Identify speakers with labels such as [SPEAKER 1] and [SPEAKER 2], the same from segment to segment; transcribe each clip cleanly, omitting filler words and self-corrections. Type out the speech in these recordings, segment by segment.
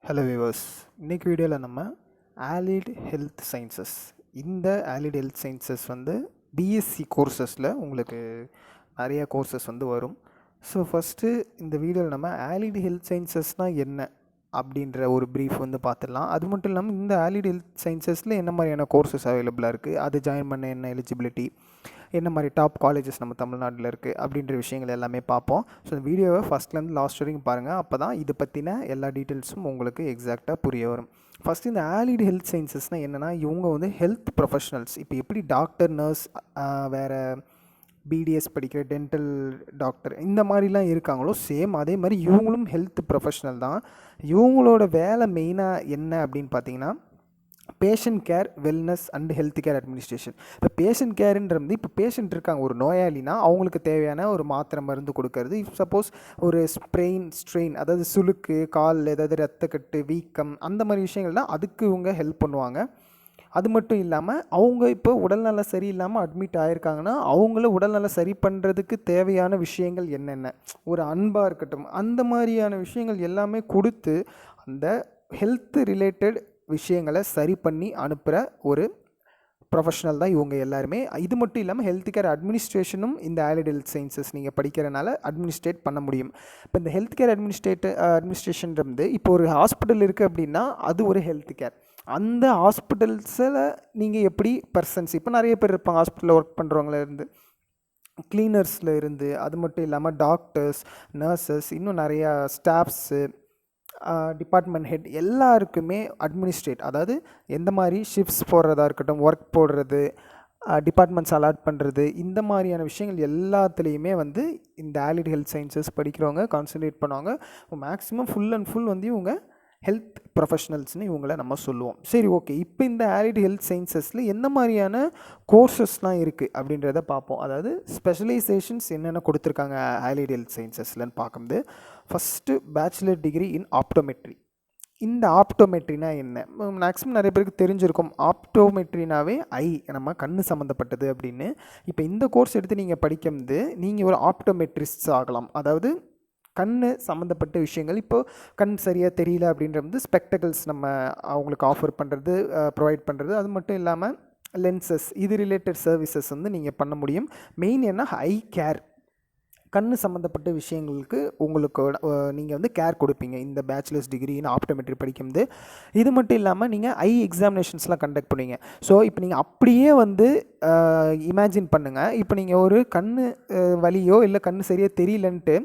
[SPEAKER 1] Hello viewers, இன்றைக்கி வீடியோவில் நம்ம ஆலிட் ஹெல்த் சயின்சஸ் இந்த ஆலிட் ஹெல்த் சயின்சஸ் பிஎஸ்சி கோர்சஸில் உங்களுக்கு நிறைய கோர்சஸ் வரும். ஸோ ஃபஸ்ட்டு இந்த வீடியோவில் நம்ம ஆலிட் ஹெல்த் சயின்சஸ்னால் என்ன அப்படின்ற ஒரு ப்ரீஃப் பார்த்துடலாம். அது மட்டும் இல்லாமல் இந்த ஆலிட் ஹெல்த் சயின்சஸில் என்ன மாதிரியான கோர்சஸ் அவைலபிளாக இருக்குது, அது ஜாயின் பண்ண என்ன எலிஜிபிலிட்டி, என்ன மாதிரி டாப் காலேஜஸ் நம்ம தமிழ்நாட்டில் இருக்குது அப்படின்ற விஷயங்கள் எல்லாமே பார்ப்போம். ஸோ இந்த வீடியோவை ஃபஸ்ட்லேருந்து லாஸ்ட் வரைக்கும் பாருங்கள். அப்போ தான் இது பற்றின எல்லா டீட்டெயில்ஸும் உங்களுக்கு எக்ஸாக்டாக புரிய வரும். ஃபஸ்ட்டு இந்த ஆலிட் ஹெல்த் சயின்சஸ்னால் என்னென்னா, இவங்க ஹெல்த் ப்ரொஃபஷனல்ஸ். இப்போ எப்படி டாக்டர், நர்ஸ், வேறு பிடிஎஸ் படிக்கிற டென்டல் டாக்டர் இந்த மாதிரிலாம் இருக்காங்களோ சேம் அதே மாதிரி இவங்களும் ஹெல்த் ப்ரொஃபஷனல் தான். இவங்களோட வேலை மெயினாக என்ன அப்படின்னு பார்த்தீங்கன்னா, patient care, wellness and health care administration. இப்போ பேஷண்ட் கேருன்றது, இப்போ பேஷண்ட் இருக்காங்க, ஒரு நோயாளினா அவங்களுக்கு தேவையான ஒரு மாத்திரை மருந்து கொடுக்கறது. இஃப் சப்போஸ் ஒரு ஸ்ட்ரெயின், அதாவது சுளுக்கு, கால் ஏதாவது ரத்தக்கட்டு, வீக்கம், அந்த மாதிரி விஷயங்கள்லாம் அதுக்கு இவங்க ஹெல்ப் பண்ணுவாங்க. அது மட்டும் இல்லாமல் அவங்க இப்போ உடல்நலம் சரியில்லாமல் அட்மிட் ஆகிருக்காங்கன்னா அவங்கள உடல்நலம் சரி பண்ணுறதுக்கு தேவையான விஷயங்கள் என்னென்ன, ஒரு அன்பாக இருக்கட்டும், அந்த மாதிரியான விஷயங்கள் எல்லாமே கொடுத்து அந்த ஹெல்த் ரிலேட்டட் விஷயங்களை சரி பண்ணி அனுப்புகிற ஒரு ப்ரொஃபஷனல் தான் இவங்க எல்லாருமே. இது மட்டும் இல்லாமல் ஹெல்த் கேர் அட்மினிஸ்ட்ரேஷனும் இந்த ஆலிட் ஹெல்த் சயின்சஸ் நீங்கள் படிக்கிறனால அட்மினிஸ்ட்ரேட் பண்ண முடியும். இப்போ இந்த ஹெல்த் கேர் அட்மினிஸ்ட்ரேஷன் இப்போ ஒரு ஹாஸ்பிட்டல் இருக்குது அப்படின்னா அது ஒரு ஹெல்த் கேர். அந்த ஹாஸ்பிட்டல்ஸில் நீங்கள் எப்படி பர்சன்ஸ், இப்போ நிறைய பேர் இருப்பாங்க ஹாஸ்பிட்டலில் ஒர்க் பண்ணுறவங்களேருந்து, க்ளீனர்ஸில் இருந்து, அது மட்டும் இல்லாமல் டாக்டர்ஸ், நர்சஸ், இன்னும் நிறையா ஸ்டாஃப்ஸு, டிபார்ட்மெண்ட் ஹெட் எல்லாருக்குமே அட்மினிஸ்ட்ரேட், அதாவது எந்த மாதிரி ஷிஃப்ட்ஸ் போடுறதா இருக்கட்டும், ஒர்க் போடுறது, டிபார்ட்மெண்ட்ஸ் அலாட் பண்ணுறது, இந்த மாதிரியான விஷயங்கள் எல்லாத்துலேயுமே இந்த ஆலிட் ஹெல்த் சயின்சஸ் படிக்கிறவங்க கான்சன்ட்ரேட் பண்ணுவாங்க. மேக்ஸிமம் ஃபுல் அண்ட் ஃபுல் இவங்க ஹெல்த் ப்ரொஃபஷனல்ஸ்னு இவங்கள நம்ம சொல்லுவோம். சரி, ஓகே. இப்போ இந்த ஆலிட் ஹெல்த் சயின்சஸில் என்ன மாதிரியான கோர்சஸ்லாம் இருக்குது அப்படின்றத பார்ப்போம். அதாவது ஸ்பெஷலைசேஷன்ஸ் என்னென்ன கொடுத்துருக்காங்க ஆலிட் ஹெல்த் சயின்சஸ்லன்னு பார்க்கும்போது, first bachelor degree in optometry. இந்த ஆப்டோமெட்ரினா என்ன, மேக்ஸிமம் நிறைய பேருக்கு தெரிஞ்சிருக்கும். ஆப்டோமெட்ரினாவே நம்ம கண் சம்மந்தப்பட்டது அப்படின்னு. இப்போ இந்த கோர்ஸ் எடுத்து நீங்கள் படிக்கும்போது நீங்கள் ஒரு ஆப்டோமெட்ரிஸ்ட் ஆகலாம். அதாவது கண் சம்மந்தப்பட்ட விஷயங்கள், இப்போது கண் சரியாக தெரியல அப்படின்றது ஸ்பெக்டகல்ஸ் நம்ம அவங்களுக்கு ஆஃபர் பண்ணுறது, ப்ரொவைட் பண்ணுறது. அது மட்டும் இல்லாமல் லென்சஸ், இது ரிலேட்டட் சர்வீசஸ் நீங்கள் பண்ண முடியும். மெயின் என்ன, ஐ கேர், கண் சம்மந்தப்பட்ட விஷயங்களுக்கு உங்களுக்கு நீங்கள் கேர் கொடுப்பீங்க இந்த பேச்சுலர்ஸ் டிகிரின்னு ஆப்டோமெட்ரி படிக்கும்போது. இது மட்டும் இல்லாமல் நீங்கள் ஐ எக்ஸாமினேஷன்ஸ்லாம் கண்டக்ட் பண்ணுவீங்க. ஸோ இப்போ நீங்கள் அப்படியே இமேஜின் பண்ணுங்கள், இப்போ நீங்கள் ஒரு கண் வலியோ இல்லை கண் சரியாக தெரியலன்ட்டு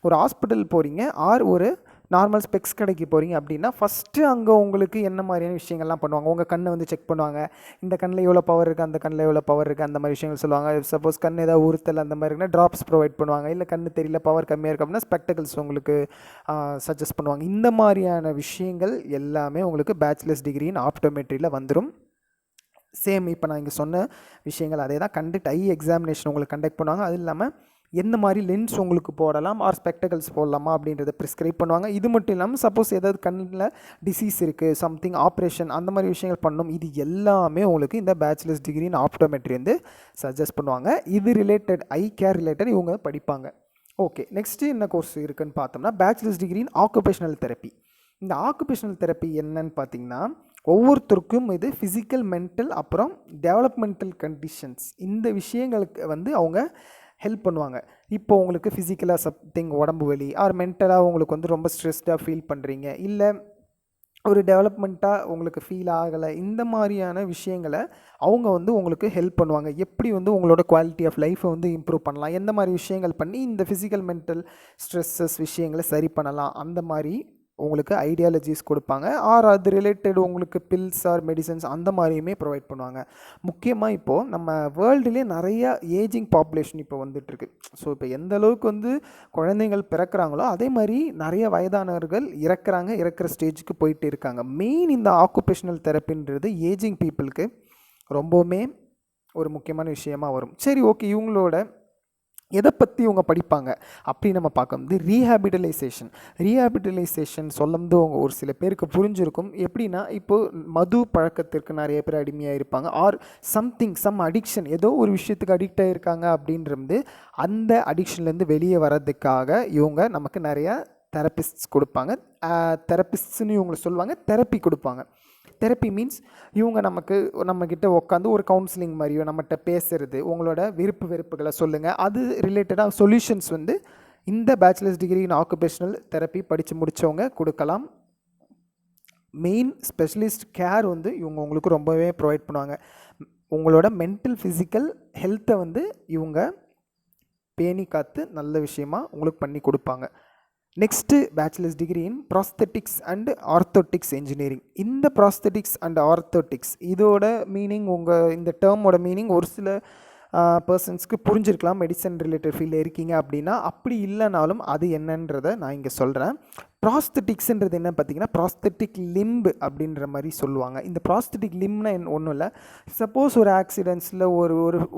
[SPEAKER 1] ஒரு ஹாஸ்பிட்டல் போகிறீங்க, ஆர் ஒரு நார்மல் ஸ்பெக்ஸ் கடைக்கு போகிறீங்க அப்படின்னா, ஃபஸ்ட்டு அங்கே உங்களுக்கு என்ன மாதிரியான விஷயங்கள்லாம் பண்ணுவாங்க, உங்கள் கண்ணை செக் பண்ணுவாங்க. இந்த கண்ணில் எவ்வளோ பவர் இருக்குது, அந்த கண்ணில் எவ்வளோ பவர் இருக்குது, அந்த மாதிரி விஷயங்கள் சொல்லுவாங்க. சப்போஸ் கண் ஏதாவது உறுத்தல் அந்த மாதிரி இருக்குன்னா ட்ராப்ஸ் ப்ரொவைட் பண்ணுவாங்க. இல்லை கண் தெரியல, பவர் கம்மியாக இருக்குது அப்படின்னா ஸ்பெக்டகல்ஸ் உங்களுக்கு சஜஸ்ட் பண்ணுவாங்க. இந்த மாதிரியான விஷயங்கள் எல்லாமே உங்களுக்கு பேச்சுலர்ஸ் டிகிரின்னு ஆப்டோமெட்ரியில் வந்துடும். சேம் இப்போ நான் இங்கே சொன்ன விஷயங்கள் அதே தான். ஐ எக்ஸாமினேஷன் உங்களுக்கு கண்டக்ட் பண்ணுவாங்க. அது இல்லாமல் எந்த மாதிரி லென்ஸ் உங்களுக்கு போடலாம், ஆர் ஸ்பெக்டகல்ஸ் போடலாமா அப்படின்றத ப்ரிஸ்கிரைப் பண்ணுவாங்க. இது மட்டும் இல்லாமல் சப்போஸ் ஏதாவது கண்ணில் டிசீஸ் இருக்குது, சம்திங் ஆப்ரேஷன், அந்த மாதிரி விஷயங்கள் பண்ணணும். இது எல்லாமே உங்களுக்கு இந்த பேச்சுலர்ஸ் டிகிரின்னு ஆப்டோமெட்ரி சஜஸ்ட் பண்ணுவாங்க. இது ரிலேட்டட், ஐ கேர் ரிலேட்டட் இவங்க படிப்பாங்க. ஓகே, நெக்ஸ்ட்டு என்ன கோர்ஸ் இருக்குதுன்னு பார்த்தோம்னா, பேச்சுலர்ஸ் டிகிரின் ஆக்குபேஷனல் தெரப்பி. இந்த ஆக்குபேஷனல் தெரப்பி என்னன்னு பார்த்தீங்கன்னா, ஒவ்வொருத்தருக்கும் இது ஃபிசிக்கல், மென்டல், அப்புறம் டெவலப்மெண்டல் கண்டிஷன்ஸ், இந்த விஷயங்களுக்கு அவங்க ஹெல்ப் பண்ணுவாங்க. இப்போ உங்களுக்கு ஃபிசிக்கலாக சம்திங் உடம்பு வலி, ஆர் மென்டலாக உங்களுக்கு ரொம்ப ஸ்ட்ரெஸ்டாக ஃபீல் பண்ணுறீங்க, இல்லை ஒரு டெவலப்மெண்ட்டாக உங்களுக்கு ஃபீல் ஆகலை, இந்த மாதிரியான விஷயங்களை அவங்க உங்களுக்கு ஹெல்ப் பண்ணுவாங்க. எப்படி உங்களோட குவாலிட்டி ஆஃப் லைஃப்பை இம்ப்ரூவ் பண்ணலாம், எந்த மாதிரி விஷயங்கள் பண்ணி இந்த ஃபிசிக்கல், மென்டல் ஸ்ட்ரெஸ்ஸஸ் விஷயங்களை சரி பண்ணலாம், அந்த மாதிரி உங்களுக்கு ஐடியாலஜிஸ் கொடுப்பாங்க. ஆர் அது ரிலேட்டட் உங்களுக்கு பில்ஸ் ஆர் மெடிசன்ஸ் அந்த மாதிரியுமே ப்ரொவைட் பண்ணுவாங்க. முக்கியமாக இப்போது நம்ம வேர்ல்டுலேயே நிறையா ஏஜிங் பாப்புலேஷன் இப்போ வந்துட்டுருக்கு. ஸோ இப்போ எந்த அளவுக்கு குழந்தைகள் பிறக்கிறாங்களோ அதே மாதிரி நிறைய வயதானவர்கள் இறக்குற ஸ்டேஜுக்கு போயிட்டு இருக்காங்க. மெயின் இந்த ஆக்குபேஷனல் தெரப்பின்றது ஏஜிங் பீப்புளுக்கு ரொம்பவுமே ஒரு முக்கியமான விஷயமாக வரும். சரி, ஓகே. இவங்களோட எதை பற்றி இவங்க படிப்பாங்க அப்படின்னு நம்ம பார்க்கும்போது, ரீஹாபிட்டலைசேஷன் சொல்லும்போது ஒரு சில பேருக்கு புரிஞ்சிருக்கும். எப்படின்னா, இப்போது மது பழக்கத்திற்கு நிறைய பேர் அடிமையாக இருப்பாங்க, ஆர் சம் அடிக்ஷன், ஏதோ ஒரு விஷயத்துக்கு அடிக்ட் ஆகிருக்காங்க அப்படின்றது, அந்த அடிக்ஷன்லேருந்து வெளியே வர்றதுக்காக இவங்க நமக்கு நிறையா தெரபிஸ்ட்ஸ் கொடுப்பாங்க. தெரபிஸ்ட்ஸ்னு இவங்களை சொல்லுவாங்க. தெரப்பி கொடுப்பாங்க. தெரப்பி மீன்ஸ் இவங்க நம்மக்கிட்ட உட்காந்து ஒரு கவுன்சிலிங் மாதிரியோ நம்மகிட்ட பேசுகிறது, உங்களோட விருப்பு வெறுப்புகளை சொல்லுங்கள், அது ரிலேட்டடாக சொல்யூஷன்ஸ் வந்து இந்த பேச்சுலர்ஸ் டிகிரி இன் ஆக்குபேஷனல் தெரப்பி படித்து முடித்தவங்க கொடுக்கலாம். மெயின் ஸ்பெஷலிஸ்ட் கேர் வந்து இவங்க உங்களுக்கு ரொம்பவே ப்ரொவைட் பண்ணுவாங்க. உங்களோட மென்டல் ஃபிசிக்கல் ஹெல்த்தை வந்து இவங்க பேணி காத்து நல்ல விஷயமாக உங்களுக்கு பண்ணி கொடுப்பாங்க. Next bachelors degree in prosthetics and orthotics engineering. இந்த ப்ராஸ்தெட்டிக்ஸ் அண்ட் ஆர்த்தோட்டிக்ஸ் இதோட மீனிங், இந்த டேர்மோட மீனிங் ஒரு சில பர்சன்ஸ்க்கு புரிஞ்சிருக்கலாம். மெடிசன் ரிலேட்டட் ஃபீல்டில் இருக்கீங்க அப்படின்னா. அப்படி இல்லைனாலும் அது என்னன்றதை நான் இங்கே சொல்கிறேன். ப்ராஸ்தெட்டிக்ஸ்ன்றது என்ன பார்த்தீங்கன்னா, ப்ராஸ்தெட்டிக் லிம்ப் அப்படின்ற மாதிரி சொல்லுவாங்க. இந்த ப்ராஸ்தெட்டிக் லிம்ப்னா ஒன்றும் இல்லை. சப்போஸ் ஒரு ஆக்சிடென்ட்ஸில்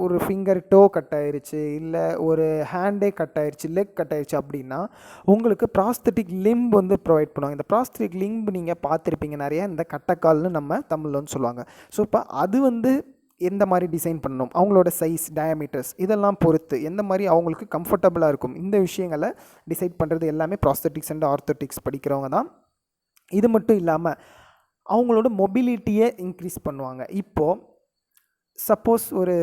[SPEAKER 1] ஒரு ஃபிங்கர் டோ கட் ஆயிடுச்சு, இல்லை ஒரு ஹேண்டே கட் ஆயிடுச்சு, லெக் கட் ஆயிடுச்சு அப்படின்னா உங்களுக்கு ப்ராஸ்தெட்டிக் லிம்ப் வந்து ப்ரொவைட் பண்ணுவாங்க. இந்த ப்ராஸ்தெட்டிக் லிம்ப் நீங்கள் பார்த்துருப்பீங்க நிறைய, இந்த கட்டைக்கால்னு நம்ம தமிழில் வந்து சொல்லுவாங்க. ஸோ இப்போ அது வந்து எந்த மாதிரி டிசைன் பண்ணணும், அவங்களோட சைஸ், டயாமீட்டர்ஸ் இதெல்லாம் பொறுத்து எந்த மாதிரி அவங்களுக்கு கம்ஃபர்டபுளாக இருக்கும், இந்த விஷயங்களை டிசைட் பண்ணுறது எல்லாமே ப்ராஸ்தெட்டிக்ஸ் அண்ட் ஆர்த்தோட்டிக்ஸ் படிக்கிறவங்க தான். இது மட்டும் இல்லாமல் அவங்களோட மொபிலிட்டியை இன்க்ரீஸ் பண்ணுவாங்க. இப்போது சப்போஸ் ஒரு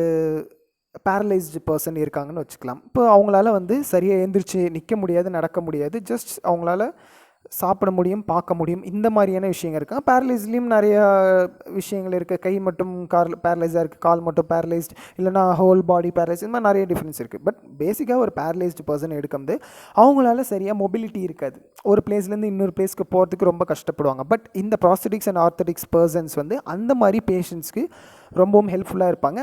[SPEAKER 1] பேரலைஸ்டு பர்சன் இருக்காங்கன்னு வச்சுக்கலாம். இப்போ அவங்களால வந்து சரியாக எழுந்திரிச்சு நிற்க முடியாது, நடக்க முடியாது, ஜஸ்ட் அவங்களால சாப்பிட முடியும், பார்க்க முடியும், இந்த மாதிரியான விஷயங்கள் இருக்குது. பேரலைஸ்லேயும் நிறையா விஷயங்கள் இருக்குது. கை மட்டும் பேரலைஸாக இருக்குது, கால் மட்டும் பேரலைஸ்டு, இல்லைனா ஹோல் பாடி பேரலைஸ், இந்த மாதிரி நிறைய டிஃப்ரென்ஸ் இருக்குது. பட் பேசிக்காக ஒரு பேரலைஸ்டு பர்சன் எடுக்கும்போது அவங்களால சரியாக மொபிலிட்டி இருக்காது. ஒரு பிளேஸ்லேருந்து இன்னொரு பிளேஸ்க்கு போகிறதுக்கு ரொம்ப கஷ்டப்படுவாங்க. பட் இந்த ப்ராஸ்தெட்டிக்ஸ் அண்ட் ஆர்த்தோட்டிக்ஸ் பர்சன்ஸ் வந்து அந்த மாதிரி பேஷண்ட்ஸ்க்கு ரொம்பவும் ஹெல்ப்ஃபுல்லாக இருப்பாங்க.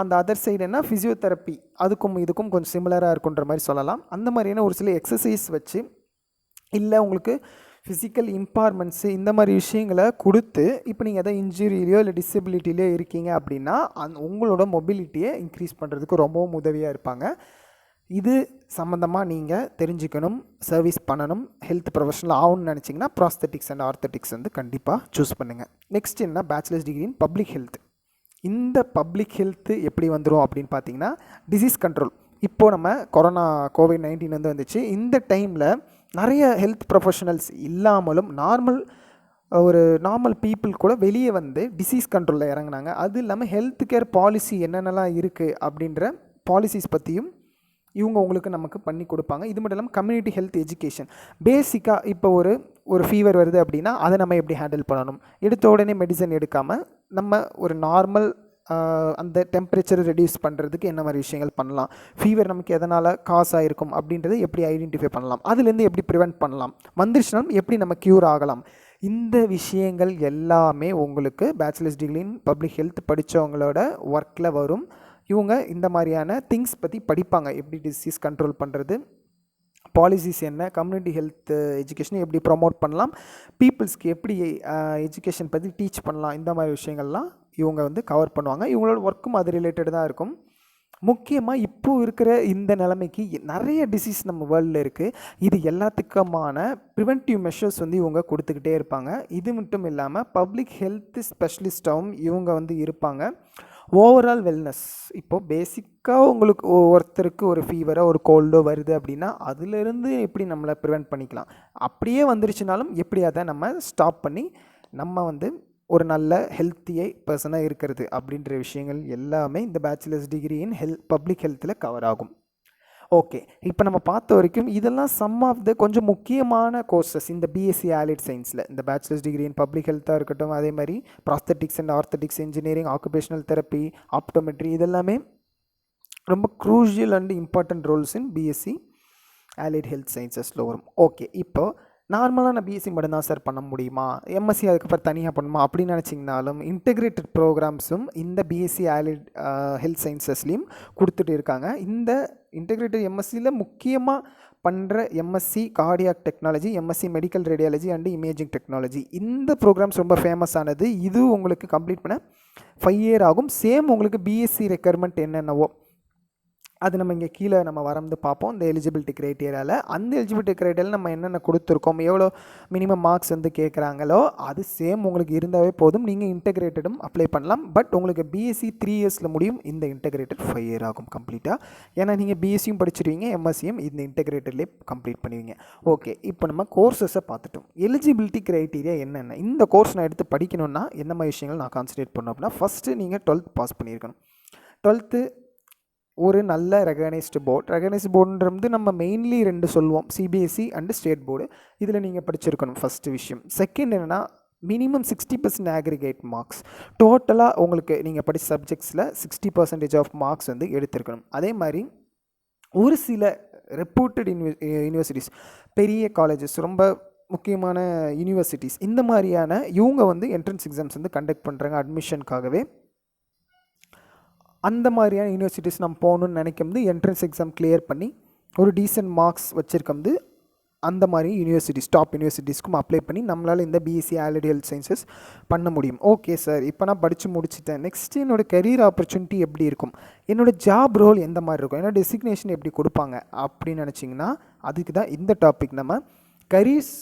[SPEAKER 1] அந்த அதர் சைடு என்ன ஃபிசியோதெரப்பி, அதுக்கும் இதுக்கும் கொஞ்சம் சிமிலராக இருக்குன்ற மாதிரி சொல்லலாம். அந்த மாதிரியான ஒரு சில எக்ஸசைஸ் வச்சு, இல்லை உங்களுக்கு ஃபிசிக்கல் இம்பவர்மெண்ட்ஸு இந்த மாதிரி விஷயங்களை கொடுத்து, இப்போ நீங்கள் எதாவது இன்ஜுரியிலையோ இல்லை டிசபிலிட்டிலையோ இருக்கீங்க அப்படின்னா உங்களோட மொபிலிட்டியை இன்க்ரீஸ் பண்ணுறதுக்கு ரொம்பவும் உதவியாக இருப்பாங்க. இது சம்மந்தமாக நீங்கள் தெரிஞ்சுக்கணும், சர்வீஸ் பண்ணணும், ஹெல்த் ப்ரொஃபஷனல் ஆகணும்னு நினச்சிங்கன்னா ப்ராஸ்தெட்டிக்ஸ் அண்ட் ஆர்த்தோட்டிக்ஸ் வந்து கண்டிப்பாக சூஸ் பண்ணுங்கள். நெக்ஸ்ட் என்ன, bachelors degree in public health. இந்த பப்ளிக் ஹெல்த்து எப்படி வந்துடும் அப்படின்னு பார்த்தீங்கன்னா, டிசீஸ் கண்ட்ரோல். இப்போது நம்ம கோவிட்-19 வந்து வந்துச்சு. இந்த டைமில் நிறைய ஹெல்த் ப்ரொஃபஷனல்ஸ் இல்லாமலும் நார்மல் பீப்புள் கூட வெளியே வந்து டிசீஸ் கண்ட்ரோலில் இறங்கினாங்க. அது இல்லாமல் ஹெல்த் கேர் பாலிசி என்னென்னலாம் இருக்குது அப்படின்ற பாலிசிஸ் பற்றியும் இவங்க நமக்கு பண்ணி கொடுப்பாங்க. இது மட்டும் இல்லாமல் கம்யூனிட்டி ஹெல்த் எஜுகேஷன். பேசிக்காக இப்போ ஒரு ஃபீவர் வருது அப்படின்னா அதை நம்ம எப்படி ஹேண்டில் பண்ணணும், எடுத்த உடனே மெடிசன் எடுக்காமல் நம்ம ஒரு நார்மல் அந்த டெம்பரேச்சரை ரெடியூஸ் பண்ணுறதுக்கு என்ன மாதிரி விஷயங்கள் பண்ணலாம், ஃபீவர் நமக்கு எதனால் காஸ் ஆகிருக்கும் அப்படின்றத எப்படி ஐடென்டிஃபை பண்ணலாம், அதுலேருந்து எப்படி ப்ரிவெண்ட் பண்ணலாம், வந்துருச்சுனாலும் எப்படி நம்ம க்யூர் ஆகலாம், இந்த விஷயங்கள் எல்லாமே உங்களுக்கு bachelors degree in public health படித்தவங்களோட ஒர்க்கில் வரும். இவங்க இந்த மாதிரியான திங்ஸ் பற்றி படிப்பாங்க. எப்படி டிசீஸ் கண்ட்ரோல் பண்ணுறது, பாலிசிஸ் என்ன, கம்யூனிட்டி ஹெல்த் எஜுகேஷனை எப்படி ப்ரொமோட் பண்ணலாம், பீப்புள்ஸ்க்கு எப்படி எஜுகேஷன் பற்றி டீச் பண்ணலாம், இந்த மாதிரி விஷயங்கள்லாம் இவங்க வந்து கவர் பண்ணுவாங்க. இவங்களோட ஒர்க்கும் அது ரிலேட்டட் தான் இருக்கும். முக்கியமாக இப்போது இருக்கிற இந்த நிலைமைக்கு நிறைய டிசீஸ் நம்ம வேர்ல்டில் இருக்குது. இது எல்லாத்துக்குமான ப்ரிவென்டிவ் மெஷர்ஸ் வந்து இவங்க கொடுத்துக்கிட்டே இருப்பாங்க. இது மட்டும் இல்லாமல் பப்ளிக் ஹெல்த் ஸ்பெஷலிஸ்ட்டாகவும் இவங்க வந்து இருப்பாங்க. ஓவரால் வெல்னஸ், இப்போது பேசிக்காக உங்களுக்கு ஒருத்தருக்கு ஒரு ஃபீவரோ ஒரு கோல்டோ வருது அப்படின்னா அதிலிருந்து எப்படி நம்மளை ப்ரிவெண்ட் பண்ணிக்கலாம், அப்படியே வந்துருச்சுனாலும் எப்படி அதை நம்ம ஸ்டாப் பண்ணி நம்ம வந்து ஒரு நல்ல ஹெல்த்தியை பர்சனாக இருக்கிறது அப்படின்ற விஷயங்கள் எல்லாமே இந்த பேச்சுலர்ஸ் டிகிரி இன் பப்ளிக் ஹெல்த்தில் கவர் ஆகும். ஓகே, இப்போ நம்ம பார்த்த வரைக்கும் இதெல்லாம் சம் ஆஃப் த கொஞ்சம் முக்கியமான கோர்சஸ் இந்த பிஎஸ்சி ஆலிட் சயின்ஸில். இந்த பேச்சுலர்ஸ் டிகிரி இன் பப்ளிக் ஹெல்த்தாக இருக்கட்டும், அதே மாதிரி prosthetics and orthotics engineering, occupational therapy, optometry, இதெல்லாமே ரொம்ப crucial and important roles in BSc allied health சயின்சஸில் வரும். ஓகே, இப்போது நார்மலாக நான் பிஎஸ்சி மட்டும்தான் சார் பண்ண முடியுமா, எம்எஸ்சி அதுக்கப்புறம் தனியாக பண்ணுமா அப்படின்னு நினச்சிங்கனாலும் இன்டெகிரேட்டட் ப்ரோக்ராம்ஸும் இந்த பிஎஸ்சி ஆலிட் ஹெல்த் சயின்சஸ்லேயும் கொடுத்துட்டு இருக்காங்க. இந்த இன்டெகிரேட்டட் எம்எஸ்சியில் முக்கியமாக பண்ணுற MSc cardiac technology, MSc medical radiology and imaging technology, இந்த ப்ரோக்ராம்ஸ் ரொம்ப ஃபேமஸ் ஆனது. இது உங்களுக்கு கம்ப்ளீட் பண்ண 5 இயர் ஆகும். சேம் உங்களுக்கு பிஎஸ்சி ரெக்குயர்மெண்ட் என்னென்னவோ அது நம்ம இங்கே கீழே நம்ம வரந்து பார்ப்போம். இந்த எலிஜிபிலிட்டி க்ரைட்டீரியாவில் அந்த எலிஜிபிலிட்டி க்ரைட்டீரியாவில் நம்ம என்னென்ன கொடுத்துருக்கோம், எவ்வளோ மினிமம் மார்க்ஸ் வந்து கேட்குறாங்களோ அது சேம் உங்களுக்கு இருந்தாவே போதும். நீங்கள் இன்டெகிரேட்டடும் அப்ளை பண்ணலாம். பட் உங்களுக்கு பிஎஸ்சி 3 இயர்ஸில் முடியும், இந்த இன்டெகிரேட்டட் 5 இயர் ஆகும் கம்ப்ளீட்டாக. ஏன்னா நீங்கள் பிஎஸ்சியும் படிச்சிருவீங்க, எம்எஸ்சியும் இந்த இன்டெகிரேட்டட்லேயே கம்ப்ளீட் பண்ணுவீங்க. ஓகே, இப்போ நம்ம கோர்சஸை பார்த்துட்டோம். எலிஜிபிலிட்டி க்ரைட்டீரியா என்னென்ன, இந்த கோர்ஸ் நான் எடுத்து படிக்கணும்னா என்ன மாதிரி விஷயங்கள் நான் கான்சன்ட்ரேட் பண்ணணும் அப்படின்னா, ஃபஸ்ட்டு நீங்கள் 12th பாஸ் பண்ணியிருக்கணும். 12th ஒரு நல்ல ரெகனைஸ்டு போர்டு. ரெகனைஸ்டு போர்டுன்றது நம்ம மெயின்லி 2 சொல்லுவோம், சிபிஎஸ்சி அண்டு ஸ்டேட் போர்டு. இதில் நீங்கள் படிச்சிருக்கணும் ஃபஸ்ட்டு விஷயம். செகண்ட் என்னென்னா, மினிமம் 60% ஆக்ரிகேட் மார்க்ஸ். டோட்டலாக உங்களுக்கு நீங்கள் படித்த சப்ஜெக்ட்ஸில் 60% ஆஃப் மார்க்ஸ் வந்து எடுத்திருக்கணும். அதே மாதிரி ஒரு சில ரெப்யூட்டட் யூனிவர்சிட்டிஸ், பெரிய காலேஜஸ், ரொம்ப முக்கியமான யூனிவர்சிட்டிஸ், இந்த மாதிரியான இவங்க வந்து என்ட்ரன்ஸ் எக்ஸாம்ஸ் வந்து கண்டக்ட் பண்ணுறாங்க அட்மிஷனுக்காகவே. அந்த மாதிரியான யூனிவர்சிட்டிஸ் நம்ம போகணுன்னு நினைக்கும்போது என்ட்ரன்ஸ் எக்ஸாம் கிளியர் பண்ணி ஒரு டீசென்ட் மார்க்ஸ் வச்சுருக்கோம்து அந்த மாதிரி யூனிவர்சிட்டிஸ், டாப் யூனிவர்சிட்டிஸ்க்கும் அப்ளை பண்ணி நம்மளால் இந்த பிஎஸ்சி ஆல்ரெடி ஹெல்த் சயின்சஸ் பண்ண முடியும். ஓகே சார், இப்போ நான் படித்து முடிச்சுட்டேன், நெக்ஸ்ட்டு என்னோடய கெரியர் ஆப்பர்ச்சுனிட்டி எப்படி இருக்கும், என்னோடய ஜாப் ரோல் எந்த மாதிரி இருக்கும், என்னோடய டெசிக்னேஷன் எப்படி கொடுப்பாங்க அப்படின்னு நினச்சிங்கன்னா, அதுக்கு தான் இந்த டாபிக். நம்ம கரியர்ஸ்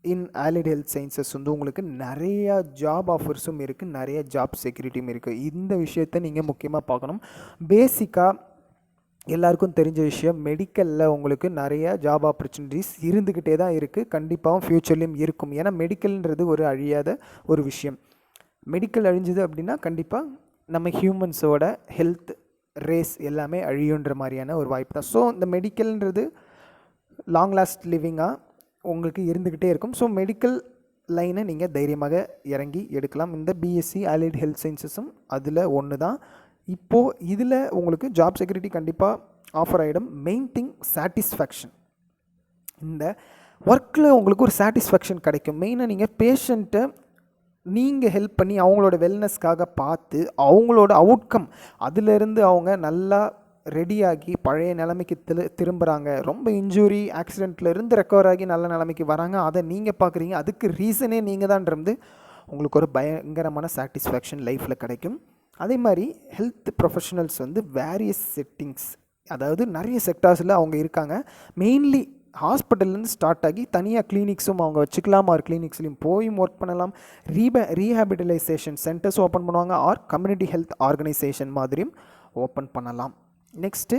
[SPEAKER 1] இன் ஆல்லிட் ஹெல்த் சயின்சஸ் வந்து உங்களுக்கு நிறையா ஜாப் ஆஃபர்ஸும் இருக்குது, நிறைய ஜாப் செக்யூரிட்டியும் இருக்குது. இந்த விஷயத்தை நீங்கள் முக்கியமாக பார்க்கணும். பேசிக்காக எல்லாருக்கும் தெரிஞ்ச விஷயம், மெடிக்கலில் உங்களுக்கு நிறைய ஜாப் ஆப்பர்ச்சுனிட்டிஸ் இருந்துக்கிட்டே தான் இருக்குது, கண்டிப்பாகவும் ஃப்யூச்சர்லேயும் இருக்கும். ஏன்னா மெடிக்கல்ன்றது ஒரு அழியாத ஒரு விஷயம். மெடிக்கல் அழிஞ்சுது அப்படின்னா கண்டிப்பாக நம்ம ஹியூமன்ஸோட ஹெல்த், ரேஸ் எல்லாமே அழியுன்ற மாதிரியான ஒரு வாய்ப்பு தான். ஸோ இந்த மெடிக்கல்ன்றது லாங் லாஸ்ட் லிவிங்காக உங்களுக்கு இருந்துக்கிட்டே இருக்கும். ஸோ மெடிக்கல் லைனை நீங்கள் தைரியமாக இறங்கி எடுக்கலாம். இந்த பிஎஸ்சி ஆல்லிட் ஹெல்த் சயின்சஸும் அதில் ஒன்று தான். இப்போது இதில் உங்களுக்கு ஜாப் செக்யூரிட்டி கண்டிப்பாக ஆஃபர் ஆகிடும். Main thing satisfaction. இந்த ஒர்க்கில் உங்களுக்கு ஒரு சாட்டிஸ்ஃபேக்ஷன் கிடைக்கும். மெயினாக நீங்கள் பேஷண்ட்டை நீங்கள் ஹெல்ப் பண்ணி அவங்களோட வெல்னஸ்க்காக பார்த்து அவங்களோட அவுட்கம் அதிலிருந்து அவங்க நல்லா ரெடியாகி பழைய நிலைமைக்கு திரும்புகிறாங்க, ரொம்ப இன்ஜுரி ஆக்சிடெண்ட்டில் இருந்து ரெக்கவர் ஆகி நல்ல நிலைமைக்கு வராங்க, அதை நீங்கள் பார்க்குறீங்க, அதுக்கு ரீசனே நீங்கள் தான்றது உங்களுக்கு ஒரு பயங்கரமான சாட்டிஸ்ஃபேக்ஷன் லைஃப்பில் கிடைக்கும். அதே மாதிரி ஹெல்த் ப்ரொஃபஷனல்ஸ் வந்து வேரியஸ் செட்டிங்ஸ், அதாவது நிறைய செக்டார்ஸில் அவங்க இருக்காங்க. மெயின்லி ஹாஸ்பிட்டல்லேருந்து ஸ்டார்ட் ஆகி தனியாக கிளினிக்ஸும் அவங்க வச்சுக்கலாம், ஆர் கிளினிக்ஸ்லையும் போயும் ஒர்க் பண்ணலாம். ரீஹாபிலிட்டைசேஷன் சென்டர்ஸ் ஓப்பன் பண்ணுவாங்க, ஆர் கம்யூனிட்டி ஹெல்த் ஆர்கனைசேஷன் மாதிரியும் ஓப்பன் பண்ணலாம். Next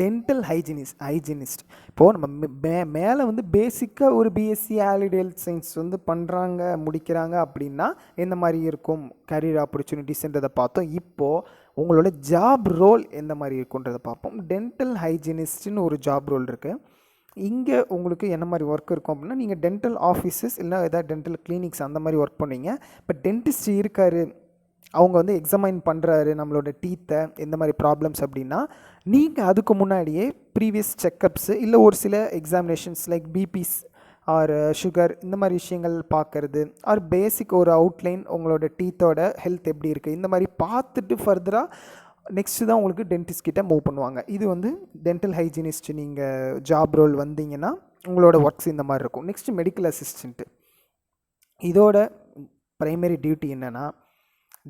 [SPEAKER 1] dental hygienist. இப்போது நம்ம மேலே வந்து பேசிக்காக ஒரு பிஎஸ்சி ஆல்லிட் ஹெல்த் சயின்ஸ் வந்து பண்ணுறாங்க, முடிக்கிறாங்க அப்படின்னா எந்த மாதிரி இருக்கும் கரியர் ஆப்பர்ச்சுனிட்டிஸ்ன்றதை பார்த்தோம். இப்போது உங்களோட ஜாப் ரோல் எந்த மாதிரி இருக்குன்றதை பார்ப்போம். டென்டல் ஹைஜினிஸ்ட்னு ஒரு ஜாப் ரோல் இருக்குது. இங்கே உங்களுக்கு என்ன மாதிரி ஒர்க் இருக்கும் அப்படின்னா, நீங்கள் டென்டல் ஆஃபீஸஸ் இல்லை ஏதாவது டென்டல் கிளினிக்ஸ் அந்த மாதிரி ஒர்க் பண்ணுவீங்க. இப்போ டென்டிஸ்ட் இருக்கார், அவங்க வந்து எக்ஸாமைன் பண்ணுறாரு நம்மளோட டீத்தை, எந்த மாதிரி ப்ராப்ளம்ஸ் அப்படின்னா, நீங்கள் அதுக்கு முன்னாடியே ப்ரீவியஸ் செக்கப்ஸு இல்லை ஒரு சில எக்ஸாமினேஷன்ஸ் லைக் பிபிஸ் ஆர் சுகர் இந்த மாதிரி விஷயங்கள் பார்க்குறது, ஆர் பேசிக் ஒரு அவுட்லைன் உங்களோட டீத்தோட ஹெல்த் எப்படி இருக்குது இந்த மாதிரி பார்த்துட்டு ஃபர்தராக நெக்ஸ்ட்டு தான் உங்களுக்கு டென்டிஸ்ட் கிட்ட மூவ் பண்ணுவாங்க. இது வந்து டென்டல் ஹைஜீனிஸ்ட் நீங்கள் ஜாப் ரோல் வந்தீங்கன்னா உங்களோட ஒர்க்ஸ் இந்த மாதிரி இருக்கும். Next medical assistant. இதோட ப்ரைமரி டியூட்டி என்னென்னா,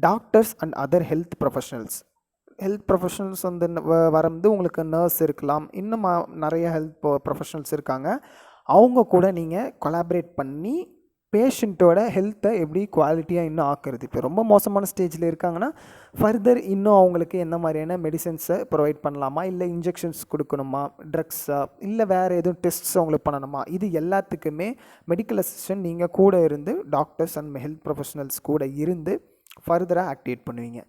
[SPEAKER 1] doctors and other health professionals வந்து வரந்து உங்களுக்கு நர்ஸ் இருக்கலாம், இன்னும் நிறைய ஹெல்த் ப்ரொஃபஷனல்ஸ் இருக்காங்க. அவங்க கூட நீங்கள் கொலாபரேட் பண்ணி பேஷண்ட்டோட ஹெல்த்தை எப்படி குவாலிட்டியாக இன்னும் ஆக்குறது. இப்போ ரொம்ப மோசமான ஸ்டேஜில் இருக்காங்கன்னா ஃபர்தர் இன்னும் அவங்களுக்கு என்ன மாதிரியான மெடிசன்ஸை ப்ரொவைட் பண்ணலாமா, இல்லை இன்ஜெக்ஷன்ஸ் கொடுக்கணுமா, ட்ரக்ஸா, இல்லை வேறு எதுவும் டெஸ்ட்ஸ் அவங்களுக்கு பண்ணணுமா, இது எல்லாத்துக்குமே மெடிக்கல் அசிஸ்டன்ட் நீங்கள் கூட இருந்து டாக்டர்ஸ் அண்ட் ஹெல்த் ப்ரொஃபஷனல்ஸ் கூட இருந்து ஃபர்தராக ஆக்டிவேட் பண்ணுவீங்க.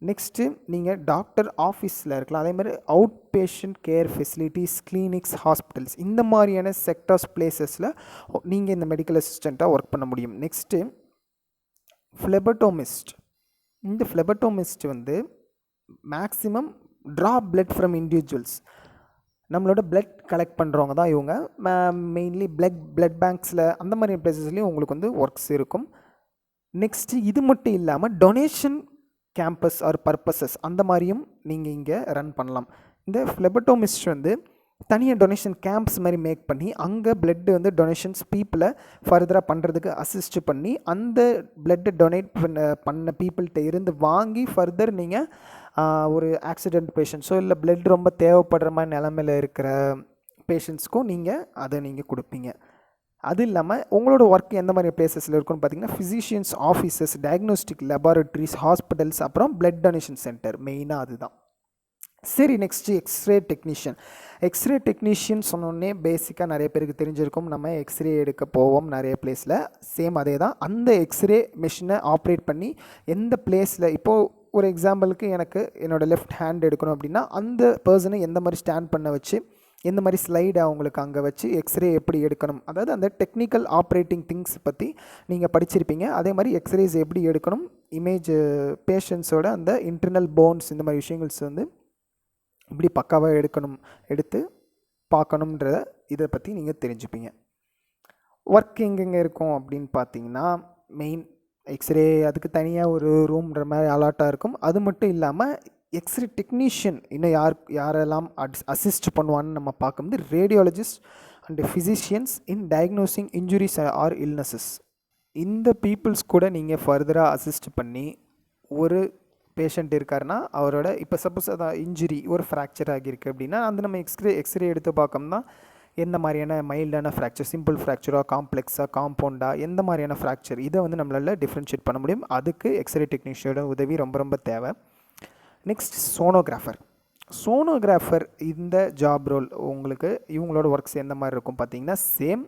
[SPEAKER 1] நெக்ஸ்ட்டு நீங்கள் டாக்டர் ஆஃபீஸில் இருக்கலாம். அதே மாதிரி out patient care facilities, clinics, hospitals இந்த மாதிரியான செக்டர்ஸ் பிளேசஸில் நீங்கள் இந்த மெடிக்கல் அசிஸ்டண்ட்டாக ஒர்க் பண்ண முடியும். நெக்ஸ்ட்டு ஃப்ளெபட்டோமிஸ்ட். இந்த ஃப்ளெபட்டோமிஸ்ட் வந்து maximum draw blood from individuals, நம்மளோட பிளட் கலெக்ட் பண்ணுறவங்க தான் இவங்க. மெயின்லி பிளட் பேங்க்ஸில் அந்த மாதிரி பிளேசஸ்லேயும் உங்களுக்கு வந்து ஒர்க்ஸ் இருக்கும். நெக்ஸ்ட்டு இது மட்டும் இல்லாமல் டொனேஷன் கேம்பஸ் ஆர் பர்பஸஸ் அந்த மாதிரியும் நீங்கள் இங்கே ரன் பண்ணலாம். இந்த ஃப்ளெபட்டோமிஸ்ட் வந்து தனியாக டொனேஷன் கேம்ப்ஸ் மாதிரி மேக் பண்ணி அங்கே பிளட்டு வந்து டொனேஷன்ஸ் பீப்புளை ஃபர்தராக பண்ணுறதுக்கு அசிஸ்ட் பண்ணி அந்த பிளட்டை டொனேட் பண்ண பீப்புள்கிட்ட இருந்து வாங்கி ஃபர்தர் நீங்கள் ஒரு ஆக்சிடெண்ட் பேஷண்ட்ஸோ இல்லை பிளட் ரொம்ப தேவைப்படுற மாதிரி நிலமையில் இருக்கிற பேஷண்ட்ஸ்க்கும் நீங்கள் அதை நீங்கள் கொடுப்பீங்க. அது இல்லாமல் உங்களோட ஒர்க் எந்த மாதிரி பிளேசஸில் இருக்குன்னு பார்த்தீங்கன்னா physicians offices, diagnostic laboratories, hospitals, அப்புறம் பிளட் டொனேஷன் சென்டர், மெயினாக அதுதான். சரி, next x-ray technician. X-ray technician சொன்னோடனே பேசிக்காக நிறைய பேருக்கு தெரிஞ்சிருக்கும். நம்ம எக்ஸ்ரே எடுக்க போவோம் நிறைய பிளேஸில், சேம் அதே தான். அந்த எக்ஸ்ரே மிஷினை ஆப்ரேட் பண்ணி எந்த பிளேஸில், இப்போது ஒரு எக்ஸாம்பிளுக்கு எனக்கு என்னோடய லெஃப்ட் ஹேண்ட் எடுக்கணும் அப்படின்னா அந்த பர்சனை எந்த மாதிரி ஸ்டாண்ட் பண்ண வச்சு, எந்த மாதிரி ஸ்லைடை அவங்களுக்கு அங்கே வச்சு எக்ஸ்ரே எப்படி எடுக்கணும், அதாவது அந்த டெக்னிக்கல் ஆப்ரேட்டிங் திங்ஸ் பற்றி நீங்கள் படிச்சிருப்பீங்க. அதே மாதிரி எக்ஸ்ரேஸ் எப்படி எடுக்கணும், இமேஜ் பேஷண்ட்ஸோட அந்த இன்டர்னல் போன்ஸ், இந்த மாதிரி விஷயங்கள்ஸ் வந்து இப்படி பக்காவாக எடுத்து பார்க்கணுன்ற இதை பற்றி நீங்கள் தெரிஞ்சுப்பீங்க. ஒர்க் எங்கெங்கே இருக்கும் அப்படின்னு பார்த்தீங்கன்னா, மெயின் எக்ஸ்ரே அதுக்கு தனியாக ஒரு ரூம்ன்ற மாதிரி அலாட்டாக இருக்கும். அது மட்டும் இல்லாமல் எக்ஸ்ரே டெக்னீஷியன் இன்னும் யாரெல்லாம் அசிஸ்ட் பண்ணுவான்னு நம்ம பார்க்கும்போது radiologist and physicians in diagnosing injuries or illnesses. இந்த பீப்புள்ஸ் கூட நீங்கள் ஃபர்தராக அசிஸ்ட் பண்ணி, ஒரு பேஷண்ட் இருக்காருன்னா அவரோட இப்போ சப்போஸ் அதான் இன்ஜுரி, ஒரு ஃப்ராக்சர் ஆகியிருக்கு அப்படின்னா அந்த நம்ம எக்ஸ்ரே எடுத்து பார்க்கோம்னா எந்த மாதிரியான மைல்டான ஃப்ராக்சர், சிம்பிள் ஃப்ராக்சராக, காம்ப்ளெக்ஸாக, காம்பவுண்டாக, எந்த மாதிரியான ஃப்ராக்சர், இதை வந்து நம்மளால் டிஃப்ரென்ஷியேட் பண்ண முடியும். அதுக்கு எக்ஸ்ரே டெக்னீஷியனோட உதவி ரொம்ப ரொம்ப தேவை. Next sonographer. இந்த ஜாப் ரோல் உங்களுக்கு இவங்களோட ஒர்க்ஸ் எந்த மாதிரி இருக்கும் பார்த்தீங்கன்னா, சேம்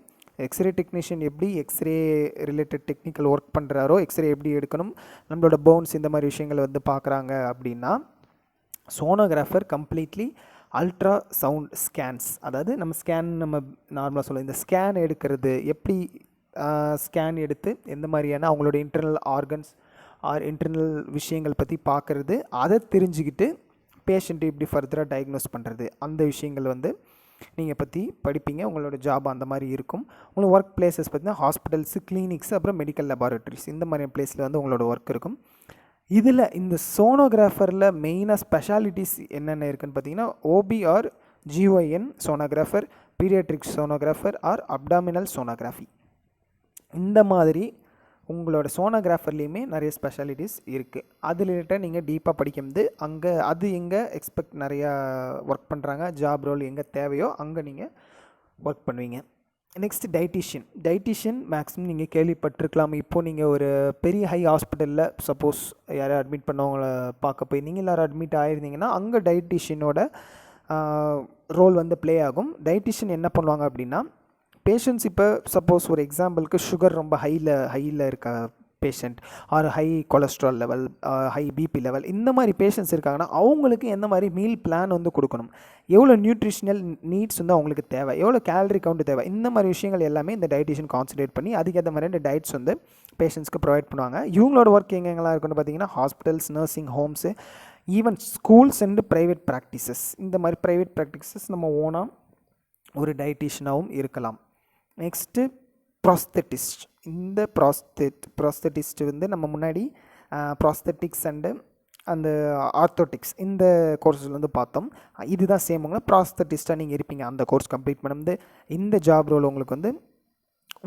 [SPEAKER 1] எக்ஸ்ரே டெக்னீஷியன் எப்படி எக்ஸ்ரே ரிலேட்டட் டெக்னிக்கல் ஒர்க் பண்ணுறாரோ, எக்ஸ்ரே எப்படி எடுக்கணும், நம்மளோட போன்ஸ் இந்த மாதிரி விஷயங்களை வந்து பார்க்குறாங்க அப்படின்னா, sonographer completely ultra sound scans, அதாவது நம்ம நார்மலாக சொல்ல இந்த ஸ்கேன் எடுக்கிறது எப்படி, ஸ்கேன் எடுத்து எந்த மாதிரியான அவங்களோட இன்டர்னல் ஆர்கன்ஸ் ஆர் இன்டர்னல் விஷயங்கள் பற்றி பார்க்குறது, அதை தெரிஞ்சுக்கிட்டு பேஷண்ட்டு எப்படி ஃபர்தராக டயக்னோஸ் பண்ணுறது, அந்த விஷயங்கள் வந்து நீங்கள் பற்றி படிப்பீங்க. உங்களோட ஜாப் அந்த மாதிரி இருக்கும். உங்களோட ஒர்க் பிளேசஸ் பார்த்தீங்கன்னா ஹாஸ்பிட்டல்ஸு, கிளினிக்ஸ், அப்புறம் மெடிக்கல் லெபார்ட்ரிஸ், இந்த மாதிரி பிளேஸில் வந்து உங்களோட ஒர்க் இருக்கும். இதில் இந்த சோனோகிராஃபரில் மெயினாக ஸ்பெஷாலிட்டிஸ் என்னென்ன இருக்குதுன்னு பார்த்தீங்கன்னா, OB or GYN sonographer, paediatric sonographer or abdominal sonography. இந்த மாதிரி உங்களோட சோனோகிராஃபர்லேயுமே நிறைய ஸ்பெஷாலிட்டிஸ் இருக்குது. அது ரிலேட்டட் நீங்கள் டீப்பாக படிக்கும்போது அங்கே அது எங்கே நிறையா ஒர்க் பண்ணுறாங்க, ஜாப் ரோல் எங்கே தேவையோ அங்கே நீங்கள் ஒர்க் பண்ணுவீங்க. நெக்ஸ்ட் டைட்டிஷியன் மேக்ஸிமம் நீங்கள் கேள்விப்பட்டிருக்கலாம். இப்போது நீங்கள் ஒரு பெரிய ஹை ஹாஸ்பிட்டலில் சப்போஸ் யாரும் அட்மிட் பண்ணவங்கள பார்க்க போய் நீங்கள் எல்லோரும் அட்மிட் ஆகிருந்தீங்கன்னா அங்கே டைட்டிஷியனோட ரோல் வந்து ப்ளே ஆகும். டைட்டிஷியன் என்ன பண்ணுவாங்க அப்படின்னா, பேஷண்ட்ஸ் இப்போ சப்போஸ் ஒரு எக்ஸாம்பிளுக்கு சுகர் ரொம்ப ஹையில் இருக்க patient, or high cholesterol level, high BP level, இந்த மாதிரி பேஷண்ட்ஸ் இருக்காங்கன்னா அவங்களுக்கு எந்த மாதிரி மீல் பிளான் வந்து கொடுக்கணும், எவ்வளோ நியூட்ரிஷனல் நீட்ஸ் வந்து அவங்களுக்கு தேவை, எவ்வளோ கேலரி கவுண்ட் தேவை, இந்த மாதிரி விஷயங்கள் எல்லாமே இந்த டயட்டிஷியன் கான்சன்ட்ரேட் பண்ணி அதுக்கேற்ற மாதிரி இந்த டயட்ஸ் வந்து பேஷண்ட்ஸ்க்கு ப்ரொவைட் பண்ணுவாங்க. இவங்களோட ஒர்க் எங்கெங்கெல்லாம் இருக்குன்னு பார்த்தீங்கன்னா, hospitals, nursing Holmes, even schools and private practices. இந்த மாதிரி ப்ரைவேட் ப்ராக்டிசஸ் நம்ம ஓனாக ஒரு டயட்டிஷியனாகவும் இருக்கலாம். நெக்ஸ்ட்டு ப்ராஸ்தட்டிஸ்ட். இந்த ப்ராஸ்தட்டிஸ்ட் வந்து நம்ம முன்னாடி ப்ராஸ்தட்டிக்ஸ் அண்டு அந்த ஆர்த்தோட்டிக்ஸ் இந்த கோர்ஸில் வந்து பார்த்தோம். இதுதான் சேம் உங்களை ப்ராஸ்தட்டிஸ்ட்டாக நீங்கள் இருப்பீங்க. அந்த கோர்ஸ் கம்ப்ளீட் பண்ணும்போது இந்த ஜாப் ரோல் உங்களுக்கு வந்து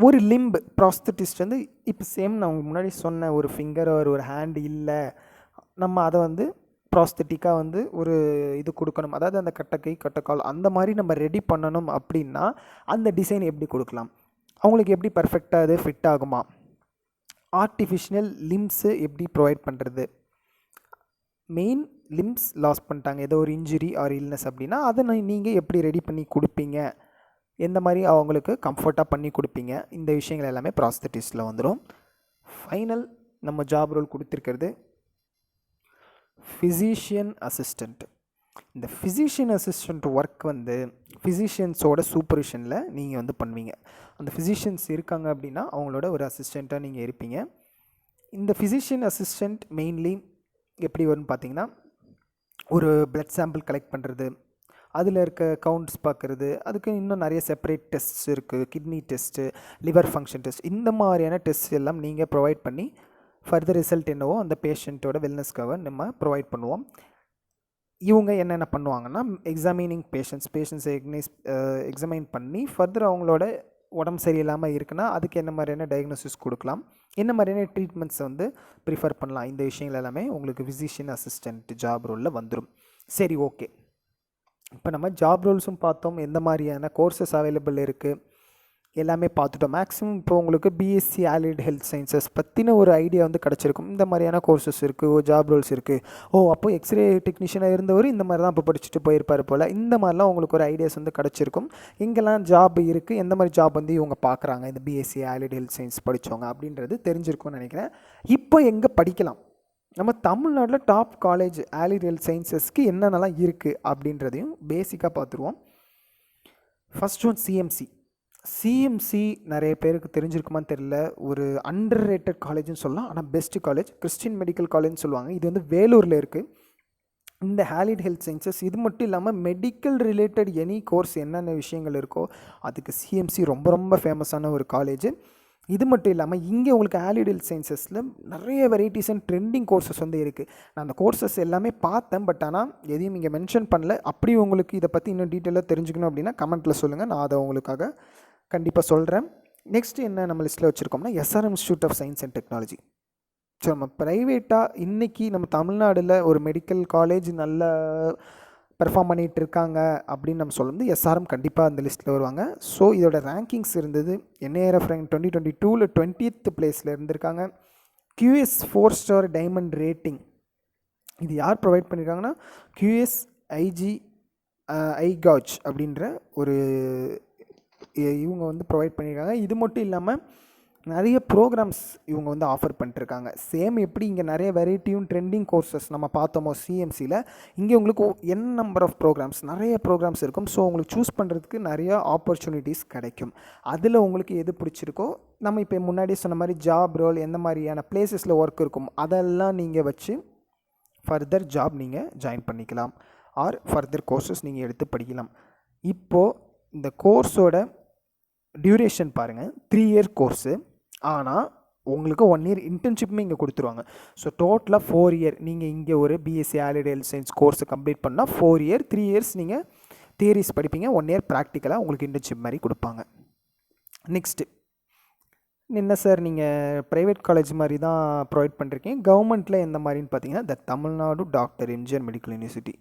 [SPEAKER 1] ஒரு லிம்பு ப்ராஸ்தட்டிஸ்ட் வந்து இப்போ சேம் நான் உங்களுக்கு முன்னாடி சொன்ன ஒரு ஃபிங்கர் ஒரு ஹேண்ட் இல்லை, நம்ம அதை வந்து ப்ராஸ்தட்டிக்காக வந்து ஒரு இது கொடுக்கணும், அதாவது அந்த கட்டக்கை கட்டக்கால் அந்த மாதிரி நம்ம ரெடி பண்ணணும் அப்படின்னா அந்த டிசைன் எப்படி கொடுக்கலாம், அவங்களுக்கு எப்படி பர்ஃபெக்டாக அது ஃபிட் ஆகுமா, ஆர்டிஃபிஷியல் லிம்ஸு எப்படி ப்ரொவைட் பண்ணுறது, மெயின் லிம்ஸ் லாஸ் பண்ணிட்டாங்க ஏதோ ஒரு இன்ஜுரி ஆர் இல்னஸ் அப்படின்னா அதை நீங்கள் எப்படி ரெடி பண்ணி கொடுப்பீங்க, எந்த மாதிரி அவங்களுக்கு கம்ஃபர்ட்டாக பண்ணி கொடுப்பீங்க, இந்த விஷயங்கள் எல்லாமே ப்ராஸ்தட்டிஸ்டில் வந்துடும். ஃபைனல் நம்ம ஜாப் ரோல் கொடுத்துருக்கிறது ஃபிசிஷியன் அசிஸ்டண்ட். இந்த ஃபிசிஷியன் அசிஸ்டண்ட் ஒர்க் வந்து ஃபிசிஷியன்ஸோட சூப்பர்விஷனில் நீங்கள் வந்து பண்ணுவீங்க. அந்த ஃபிசிஷியன்ஸ் இருக்காங்க அப்படின்னா அவங்களோட ஒரு அசிஸ்டண்ட்டாக நீங்கள் இருப்பீங்க. இந்த ஃபிசிஷியன் அசிஸ்டண்ட் மெயின்லி எப்படி வரும்னு பார்த்தீங்கன்னா, ஒரு பிளட் சாம்பிள் கலெக்ட் பண்ணுறது, அதில் இருக்க கவுண்ட்ஸ் பார்க்குறது, அதுக்கு இன்னும் நிறைய செப்பரேட் டெஸ்ட்ஸ் இருக்குது, kidney test, liver function test, இந்த மாதிரியான டெஸ்ட் எல்லாம் நீங்கள் ப்ரொவைட் பண்ணி ஃபர்தர் ரிசல்ட் என்னவோ அந்த பேஷண்ட்டோட வெல்னஸ்க்காக நம்ம ப்ரொவைட் பண்ணுவோம். இவங்க என்னென்ன பண்ணுவாங்கன்னா, எக்ஸாமினிங் பேஷண்ட்ஸை எக்ஸாமைன் பண்ணி ஃபர்தர் அவங்களோட உடம்பு சரியில்லாமல் இருக்குன்னா அதுக்கு என்ன மாதிரியான டயக்னோசிஸ் கொடுக்கலாம், என்ன மாதிரியான ட்ரீட்மெண்ட்ஸை வந்து ப்ரிஃபர் பண்ணலாம், இந்த விஷயங்கள் எல்லாமே உங்களுக்கு ஃபிசிஷியன் அசிஸ்டன்ட் ஜாப் ரோலில் வந்துடும். சரி, ஓகே. இப்போ நம்ம ஜாப் ரோல்ஸும் பார்த்தோம், எந்த மாதிரியான கோர்சஸ் அவைலபிள் இருக்குது எல்லாமே பார்த்துட்டோம். மேக்ஸிமம் இப்போ உங்களுக்கு பிஎஸ்சி ஆலிட் ஹெல்த் சயின்சஸ் பற்றின ஒரு ஐடியா வந்து கிடச்சிருக்கும். இந்த மாதிரியான கோர்சஸ் இருக்குது, ஜாப் ரோல்ஸ் இருக்குது. அப்போ எக்ஸ்ரே டெக்னீஷியனாக இருந்தவர் இந்த மாதிரி தான் இப்போ படிச்சுட்டு போயிருப்பார் போல். இந்த மாதிரிலாம் உங்களுக்கு ஒரு ஐடியாஸ் வந்து கிடச்சிருக்கும். எங்கெல்லாம் ஜாப் இருக்குது, எந்த மாதிரி ஜாப் வந்து இவங்க பார்க்குறாங்க இந்த பிஎஸ்சி ஆலிட் ஹெல்த் சயின்ஸ் படித்தவங்க அப்படின்றது தெரிஞ்சிருக்கும்னு நினைக்கிறேன். இப்போ எங்கே படிக்கலாம், நம்ம தமிழ்நாட்டில் டாப் காலேஜ் ஆலிட் ஹெல்த் சயின்சஸ்க்கு என்னென்னலாம் இருக்குது அப்படின்றதையும் பேசிக்காக பார்த்துருவோம். ஃபர்ஸ்ட் ஒன் சிஎம்சி நிறைய பேருக்கு தெரிஞ்சிருக்குமான்னு தெரியல, ஒரு அண்டர் ரேட்டட் காலேஜ்னு சொல்லலாம். ஆனால் பெஸ்ட் காலேஜ் கிறிஸ்டின் மெடிக்கல் காலேஜ்னு சொல்லுவாங்க. இது வந்து வேலூரில் இருக்குது. இந்த ஆலிட் ஹெல்த் சயின்சஸ் இது மட்டும் இல்லாமல் மெடிக்கல் ரிலேட்டட் எனி கோர்ஸ் என்னென்ன விஷயங்கள் இருக்கோ அதுக்கு சிஎம்சி ரொம்ப ரொம்ப ஃபேமஸான ஒரு காலேஜ். இது மட்டும் இல்லாமல் இங்கே உங்களுக்கு ஆலிட் ஹெல்த் சயின்சஸில் நிறைய வெரைட்டிஸ் அண்ட் ட்ரெண்டிங் கோர்சஸ் வந்து இருக்குது. நான் அந்த கோர்சஸ் எல்லாமே பார்த்தேன், பட் ஆனால் எதையும் இங்கே மென்ஷன் பண்ணல. அப்படி உங்களுக்கு இதை பற்றி இன்னும் டீட்டெயிலாக தெரிஞ்சுக்கணும் அப்படின்னா கமெண்ட்டில் சொல்லுங்கள், நான் அதை உங்களுக்காக கண்டிப்பாக சொல்கிறேன். நெக்ஸ்ட் என்ன நம்ம லிஸ்ட்டில் வச்சுருக்கோம்னா SRM institute of science and technology. So நம்ம ப்ரைவேட்டாக இன்றைக்கி நம்ம தமிழ்நாட்டில் ஒரு மெடிக்கல் காலேஜ் நல்ல பெர்ஃபார்ம் பண்ணிகிட்டு இருக்காங்க அப்படின்னு நம்ம சொல்லும்போது எஸ்ஆர்எம் கண்டிப்பாக அந்த லிஸ்ட்டில் வருவாங்க. ஸோ இதோட ரேங்கிங்ஸ் இருந்தது என்ஏஆர்எஃப் ரேங்க் 2022 20th பிளேஸில் இருந்திருக்காங்க. QS 4 ஸ்டார் டைமண்ட் ரேட்டிங் இது யார் ப்ரொவைட் பண்ணியிருக்காங்கன்னா QS ஐகாஜ் அப்படின்ற ஒரு இவங்க வந்து ப்ரொவைட் பண்ணியிருக்காங்க. இது மட்டும் இல்லாமல் நிறைய ப்ரோக்ராம்ஸ் இவங்க வந்து ஆஃபர் பண்ணிட்டுருக்காங்க. சேம் எப்படி இங்கே நிறைய வெரைட்டியும் ட்ரெண்டிங் கோர்சஸ் நம்ம பார்த்தோமோ சிஎம்சியில், இங்கே உங்களுக்கு நம்பர் ஆஃப் ப்ரோக்ராம்ஸ் நிறைய ப்ரோக்ராம்ஸ் இருக்கும். ஸோ உங்களுக்கு சூஸ் பண்ணுறதுக்கு நிறைய ஆப்பர்ச்சுனிட்டிஸ் கிடைக்கும். அதில் உங்களுக்கு எது பிடிச்சிருக்கோ, நம்ம இப்போ முன்னாடியே சொன்ன மாதிரி ஜாப் ரோல் எந்த மாதிரியான பிளேசஸில் ஒர்க் இருக்கும் அதெல்லாம் நீங்கள் வச்சு ஃபர்தர் ஜாப் நீங்கள் ஜாயின் பண்ணிக்கலாம், ஆர் ஃபர்தர் கோர்சஸ் நீங்கள் எடுத்து படிக்கலாம். இப்போது இந்த கோர்ஸோட டியூரேஷன் பாருங்கள், 3 இயர் கோர்ஸு. ஆனால் உங்களுக்கு 1 இயர் இன்டர்ன்ஷிப்புமே இங்கே கொடுத்துருவாங்க. ஸோ டோட்டலாக 4 இயர் நீங்கள் இங்கே ஒரு பிஎஸ்சி ஆலிட் ஹெல்த் சயின்ஸ் கோர்ஸை கம்ப்ளீட் பண்ணால் 4 இயர், 3 இயர்ஸ் நீங்கள் தியரிஸ் படிப்பீங்க, 1 இயர் ப்ராக்டிக்கலாக உங்களுக்கு இன்டர்ன்ஷிப் மாதிரி கொடுப்பாங்க. நெக்ஸ்ட்டு என்ன சார் நீங்கள் ப்ரைவேட் காலேஜ் மாதிரி தான் ப்ரொவைட் பண்ணுறீங்க, கவர்மெண்ட்டில் எந்த மாதிரின்னு பார்த்தீங்கன்னா the Tamil Nadu doctor MGR medical university.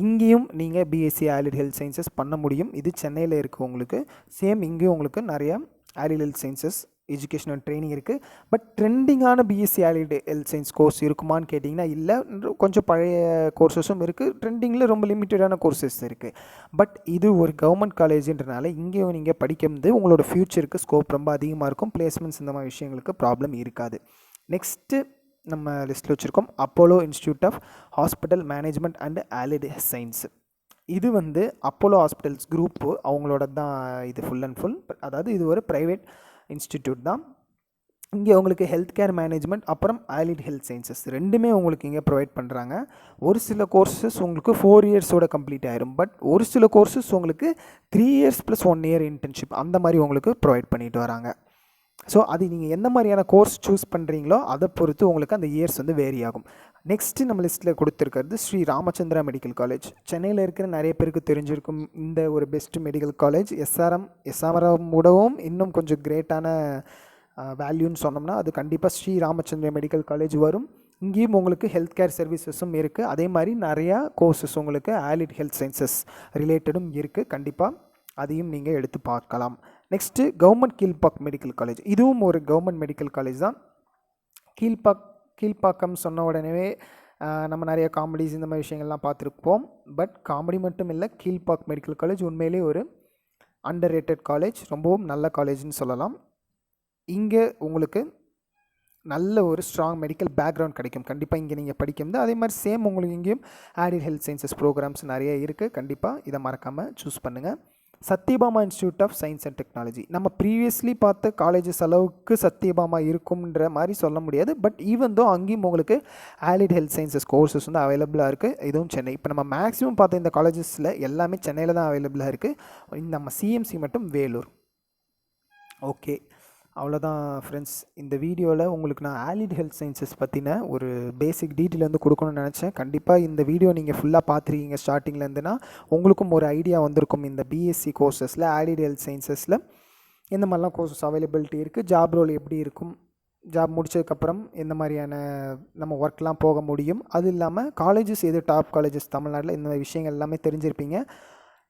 [SPEAKER 1] இங்கேயும் நீங்கள் பிஎஸ்சி ஆலிட் ஹெல்த் சயின்சஸ் பண்ண முடியும். இது சென்னையில் இருக்குது உங்களுக்கு. சேம் இங்கேயும் உங்களுக்கு நிறைய allied health sciences education and training இருக்குது. பட் ட்ரெண்டிங்கான BSc allied health science course இருக்குமான்னு கேட்டிங்கன்னா இல்லை, கொஞ்சம் பழைய கோர்சஸும் இருக்குது, ட்ரெண்டிங்கில் ரொம்ப லிமிட்டடான கோர்சஸ் இருக்குது. பட் இது ஒரு கவர்மெண்ட் காலேஜுன்றனால இங்கேயும் நீங்கள் படிக்கிறது உங்களோட ஃப்யூச்சருக்கு ஸ்கோப் ரொம்ப அதிகமாக இருக்கும். பிளேஸ்மெண்ட்ஸ் இந்த மாதிரி விஷயங்களுக்கு ப்ராப்ளம் இருக்காது. நெக்ஸ்ட்டு நம்ம லிஸ்ட்டில் வச்சுருக்கோம் Apollo institute of hospital management and allied science. இது வந்து அப்போலோ ஹாஸ்பிட்டல்ஸ் குரூப்பு அவங்களோட தான் இது ஃபுல் அண்ட் ஃபுல். அதாவது இது ஒரு ப்ரைவேட் இன்ஸ்டிடியூட் தான். இங்கே உங்களுக்கு ஹெல்த் கேர் மேனேஜ்மெண்ட் அப்புறம் ஆலிட் ஹெல்த் சயின்சஸ் ரெண்டுமே உங்களுக்கு இங்கே ப்ரொவைட் பண்ணுறாங்க. ஒரு சில கோர்சஸ் உங்களுக்கு 4 இயர்ஸோட கம்ப்ளீட் ஆயிரும். பட் ஒரு சில கோர்சஸ் உங்களுக்கு 3 இயர்ஸ் ப்ளஸ் 1 இயர் இன்டர்ன்ஷிப் அந்த மாதிரி உங்களுக்கு ப்ரொவைட் பண்ணிட்டு வராங்க. ஸோ அது நீங்கள் எந்த மாதிரியான கோர்ஸ் சூஸ் பண்ணுறீங்களோ அதை பொறுத்து உங்களுக்கு அந்த இயர்ஸ் வந்து வேரி ஆகும். நெக்ஸ்ட்டு நம்ம லிஸ்ட்டில் கொடுத்துருக்கிறது ஸ்ரீ ராமச்சந்திரா மெடிக்கல் காலேஜ். சென்னையில் இருக்கிற நிறைய பேருக்கு தெரிஞ்சிருக்கும் இந்த ஒரு பெஸ்ட் மெடிக்கல் காலேஜ். எஸ்ஆர்எம் விடவும் இன்னும் கொஞ்சம் கிரேட்டான வேல்யூன்னு சொன்னோம்னா அது கண்டிப்பாக ஸ்ரீ ராமச்சந்திரா மெடிக்கல் காலேஜ் வரும். இங்கேயும் உங்களுக்கு ஹெல்த் கேர் சர்வீசஸும் இருக்குது. அதே மாதிரி நிறையா கோர்சஸ் உங்களுக்கு ஆலிட் ஹெல்த் சயின்சஸ் ரிலேட்டடும் இருக்குது. கண்டிப்பாக அதையும் நீங்கள் எடுத்து பார்க்கலாம். Next government Kilpauk medical college. இதுவும் ஒரு கவர்மெண்ட் மெடிக்கல் காலேஜ் தான். கீழ்ப்பாக்கம் சொன்ன உடனே நம்ம நிறைய காமெடிஸ் இந்த மாதிரி விஷயங்கள்லாம் பார்த்துருப்போம். பட் காமெடி மட்டும் இல்லை, கீழ்பாக் மெடிக்கல் காலேஜ் உண்மையிலே ஒரு அண்டர் ரேட்டட் காலேஜ், ரொம்பவும் நல்ல காலேஜ்னு சொல்லலாம். இங்கே உங்களுக்கு நல்ல ஒரு ஸ்ட்ராங் மெடிக்கல் பேக்ரவுண்ட் கிடைக்கும் கண்டிப்பாக இங்கே நீங்கள் படிக்கிறது. அதே மாதிரி சேம் உங்களுக்கு இங்கேயும் ஆலிட் ஹெல்த் சயின்சஸ் ப்ரோக்ராம்ஸ் நிறைய இருக்குது. கண்டிப்பாக இதை மறக்காமல் சூஸ் பண்ணுங்கள். Sathyabama institute of science and technology. நம்ம ப்ரீவியஸ்லி பார்த்த காலேஜஸ் அளவுக்கு சத்யபாமா இருக்கும்ன்ற மாதிரி சொல்ல முடியாது. பட் ஈவன் தோ அங்கேயும் உங்களுக்கு ஆலிட் ஹெல்த் சயின்சஸ் கோர்சஸ் வந்து அவைலபிளாக இருக்குது. இதுவும் சென்னை. இப்போ நம்ம மேக்ஸிமம் பார்த்த இந்த காலேஜஸில் எல்லாமே சென்னையில் தான் அவைலபிளாக இருக்குது. நம்ம சிஎம்சி மட்டும் வேலூர். ஓகே, அவ்வளோதான் ஃப்ரெண்ட்ஸ். இந்த வீடியோவில் உங்களுக்கு நான் ஆலிட் ஹெல்த் சயின்சஸ் பற்றின ஒரு பேசிக் டீட்டெயில் வந்து கொடுக்கணும்னு நினச்சேன். கண்டிப்பாக இந்த வீடியோ நீங்கள் ஃபுல்லாக பார்த்துருக்கீங்க ஸ்டார்டிங்லேருந்துன்னா உங்களுக்கும் ஒரு ஐடியா வந்திருக்கும் இந்த பிஎஸ்சி கோர்சஸில் ஆலிட் ஹெல்த் சயின்சஸில் எந்த மாதிரிலாம் கோர்சஸ் அவைலபிலிட்டி இருக்குது, ஜாப் ரோல் எப்படி இருக்கும், ஜாப் முடிச்சதுக்கப்புறம் எந்த மாதிரியான நம்ம ஒர்க்லாம் போக முடியும், அது இல்லாமல் காலேஜஸ் எது டாப் காலேஜஸ் தமிழ்நாட்டில், இந்த மாதிரி விஷயங்கள் எல்லாமே தெரிஞ்சிருப்பீங்க.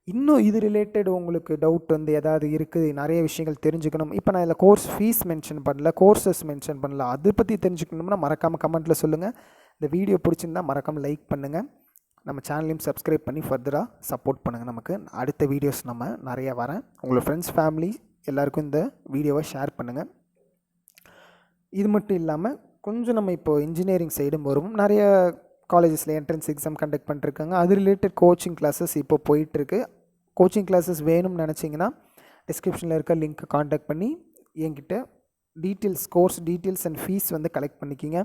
[SPEAKER 1] இன்னும் இது ரிலேட்டட் உங்களுக்கு டவுட் வந்து எதாவது இருக்குது, நிறைய விஷயங்கள் தெரிஞ்சுக்கணும். இப்போ நான் இதில் கோர்ஸ் ஃபீஸ் மென்ஷன் பண்ணல, கோர்சஸ் மென்ஷன் பண்ணல, அதை பற்றி தெரிஞ்சுக்கணும்னா மறக்காமல் கமெண்ட்டில் சொல்லுங்கள். இந்த வீடியோ பிடிச்சிருந்தால் மறக்காமல் லைக் பண்ணுங்கள். நம்ம சேனலையும் சப்ஸ்கிரைப் பண்ணி ஃபர்தராக சப்போர்ட் பண்ணுங்கள். நமக்கு அடுத்த வீடியோஸ் நம்ம நிறைய வரேன். உங்களோட ஃப்ரெண்ட்ஸ் ஃபேமிலி எல்லாருக்கும் இந்த வீடியோவை ஷேர் பண்ணுங்கள். இது மட்டும் இல்லாமல் கொஞ்சம் நம்ம இப்போது இன்ஜினியரிங் சைடும் வரும். நிறைய காலேஜஸில் என்ட்ரன்ஸ் எக்ஸாம் கண்டக்ட் பண்ணிருக்காங்க. அது ரிலேட்டட் கோச்சிங் கிளாஸஸ் இப்போ போயிட்டுருக்கு. கோச்சிங் கிளாஸஸ் வேணும்னு நினச்சிங்கன்னா டிஸ்கிரிப்ஷனில் இருக்க லிங்க்கை காண்டாக்ட் பண்ணி என்கிட்ட details, course details and fees வந்து கலெக்ட் பண்ணிக்கிங்க.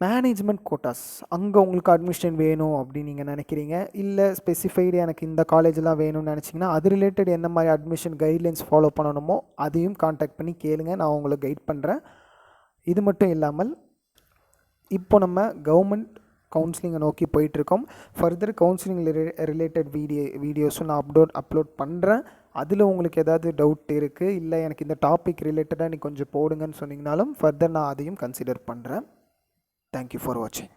[SPEAKER 1] மேனேஜ்மெண்ட் கோட்டாஸ், அங்கே உங்களுக்கு அட்மிஷன் வேணும் அப்படின்னு நீங்கள் நினைக்கிறீங்க, இல்லை ஸ்பெசிஃபைடு எனக்கு இந்த காலேஜெலாம் வேணும்னு நினச்சிங்கன்னா அது ரிலேட்டட் என்ன மாதிரி அட்மிஷன் கைட்லைன்ஸ் ஃபாலோ பண்ணணுமோ அதையும் காண்டாக்ட் பண்ணி கேளுங்க, நான் உங்களுக்கு கைட் பண்ணுறேன். இது மட்டும் இல்லாமல் இப்போ நம்ம கவர்மெண்ட் கவுன்சிலிங்கை நோக்கி போயிட்டுருக்கோம். ஃபர்தர் கவுன்சிலிங் ரிலேட்டட் வீடியோஸும் நான் அப்லோட் பண்ணுறேன். அதில் உங்களுக்கு ஏதாவது டவுட் இருக்குது, இல்லை எனக்கு இந்த டாபிக் ரிலேட்டடாக நீ கொஞ்சம் போடுங்கன்னு சொன்னீங்கனாலும் ஃபர்தர் நான் அதையும் கன்சிடர் பண்ணுறேன். Thank you for watching.